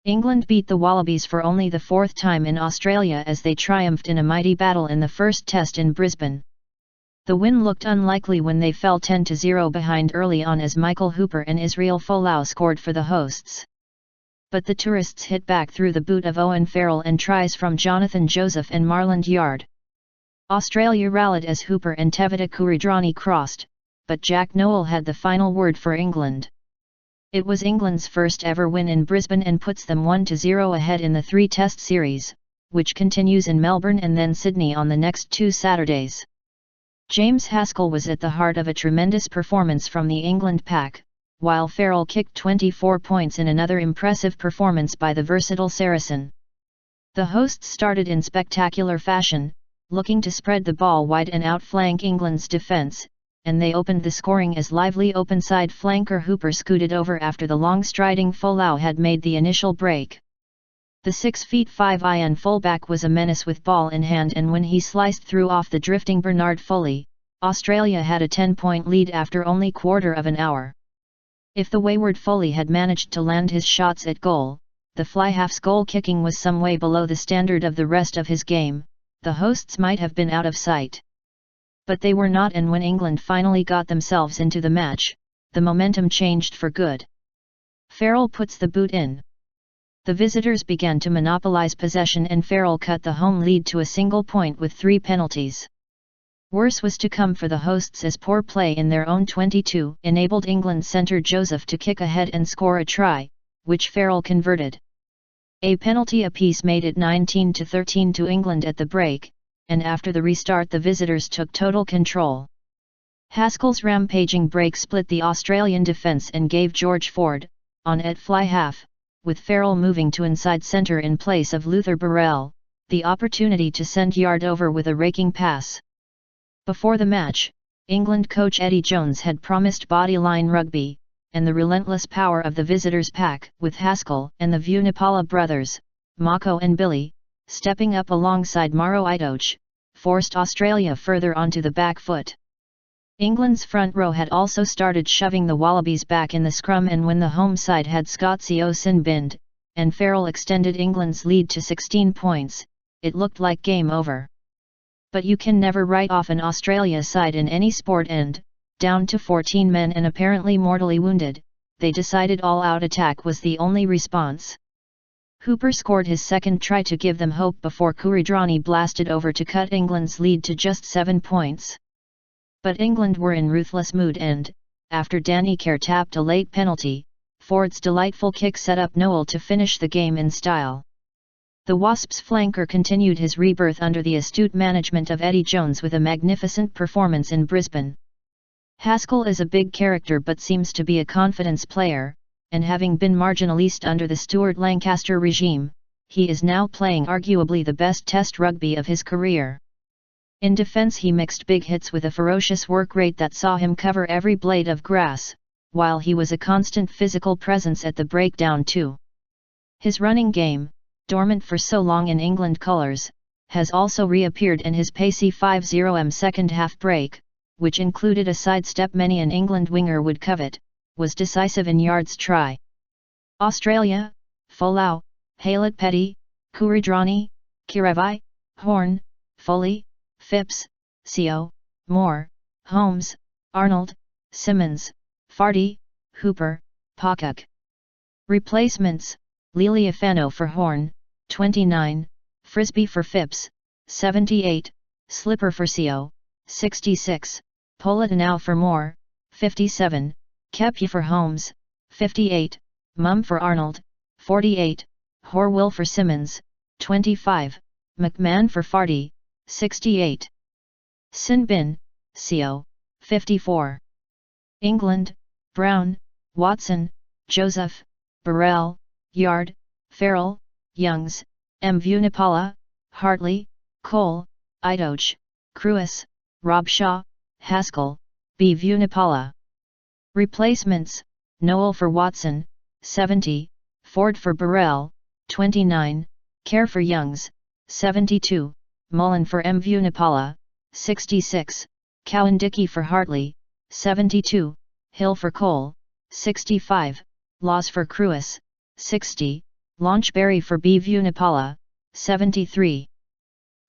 England beat the Wallabies for only the fourth time in Australia as they triumphed in a mighty battle in the first test in Brisbane. The win looked unlikely when they fell 10-0 behind early on as Michael Hooper and Israel Folau scored for the hosts. But the tourists hit back through the boot of Owen Farrell and tries from Jonathan Joseph and Marland Yarde. Australia rallied as Hooper and Tevita Kuridrani crossed, but Jack Nowell had the final word for England. It was England's first ever win in Brisbane and puts them 1-0 ahead in the 3-test series, which continues in Melbourne and then Sydney on the next 2 Saturdays. James Haskell was at the heart of a tremendous performance from the England pack, while Farrell kicked 24 points in another impressive performance by the versatile Saracen. The hosts started in spectacular fashion, looking to spread the ball wide and outflank England's defence, and they opened the scoring as lively open-side flanker Hooper scooted over after the long-striding Folau had made the initial break. The 6'5" fullback was a menace with ball in hand, and when he sliced through off the drifting Bernard Foley, Australia had a 10-point lead after only quarter of an hour. If the wayward Foley had managed to land his shots at goal, the fly half's goal kicking was some way below the standard of the rest of his game, the hosts might have been out of sight. But they were not, and when England finally got themselves into the match, the momentum changed for good. Farrell puts the boot in. The visitors began to monopolise possession and Farrell cut the home lead to a single point with 3 penalties. Worse was to come for the hosts as poor play in their own 22 enabled England centre Joseph to kick ahead and score a try, which Farrell converted. A penalty apiece made it 19-13 to England at the break, and after the restart the visitors took total control. Haskell's rampaging break split the Australian defence and gave George Ford, on at fly half, with Farrell moving to inside centre in place of Luther Burrell, the opportunity to send Yarde over with a raking pass. Before the match, England coach Eddie Jones had promised bodyline rugby, and the relentless power of the visitors' pack, with Haskell and the Vunipola brothers, Mako and Billy, stepping up alongside Maro Itoje, forced Australia further onto the back foot. England's front row had also started shoving the Wallabies back in the scrum, and when the home side had Scotsio sin binned, and Farrell extended England's lead to 16 points, it looked like game over. But you can never write off an Australia side in any sport, and, down to 14 men and apparently mortally wounded, they decided all-out attack was the only response. Hooper scored his second try to give them hope before Kuridrani blasted over to cut England's lead to just 7 points. But England were in ruthless mood and, after Danny Kerr tapped a late penalty, Ford's delightful kick set up Nowell to finish the game in style. The Wasps' flanker continued his rebirth under the astute management of Eddie Jones with a magnificent performance in Brisbane. Haskell is a big character but seems to be a confidence player, and having been marginalised under the Stuart Lancaster regime, he is now playing arguably the best test rugby of his career. In defence he mixed big hits with a ferocious work rate that saw him cover every blade of grass, while he was a constant physical presence at the breakdown too. His running game, dormant for so long in England colours, has also reappeared, and his pacey 5-0 second half break, which included a sidestep many an England winger would covet, was decisive in Yarde's try. Australia, Folau, Haylett Petty, Kuridrani, Kirevai, Horne, Foley, Phipps, Co, Moore, Holmes, Arnold, Simmons, Fardy, Hooper, Pocock. Replacements: Lealiafano for Horne, 29, Frisbee for Phipps, 78, Slipper for Co, 66, Politano for Moore, 57, Kepke for Holmes, 58, Mumm for Arnold, 48, Horwill for Simmons, 25, McMahon for Fardy, 68. Sin bin, Co, 54. England: Brown, Watson, Joseph, Burrell, Yarde, Farrell, Youngs, M. Vunipola, Hartley, Cole, Itoje, Cruis, Robshaw, Haskell, B. Vunipola. Replacements: Nowell for Watson, 70, Ford for Burrell, 29, Kerr for Youngs, 72, Mullen for M. Vunipola, 66, Cowan-Dickey for Hartley, 72, Hill for Cole, 65, Laws for Cruis, 60, Launchberry for Bvu Nepala, 73.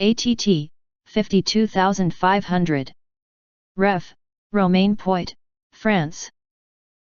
ATT, 52,500. Ref, Romain Poit, France.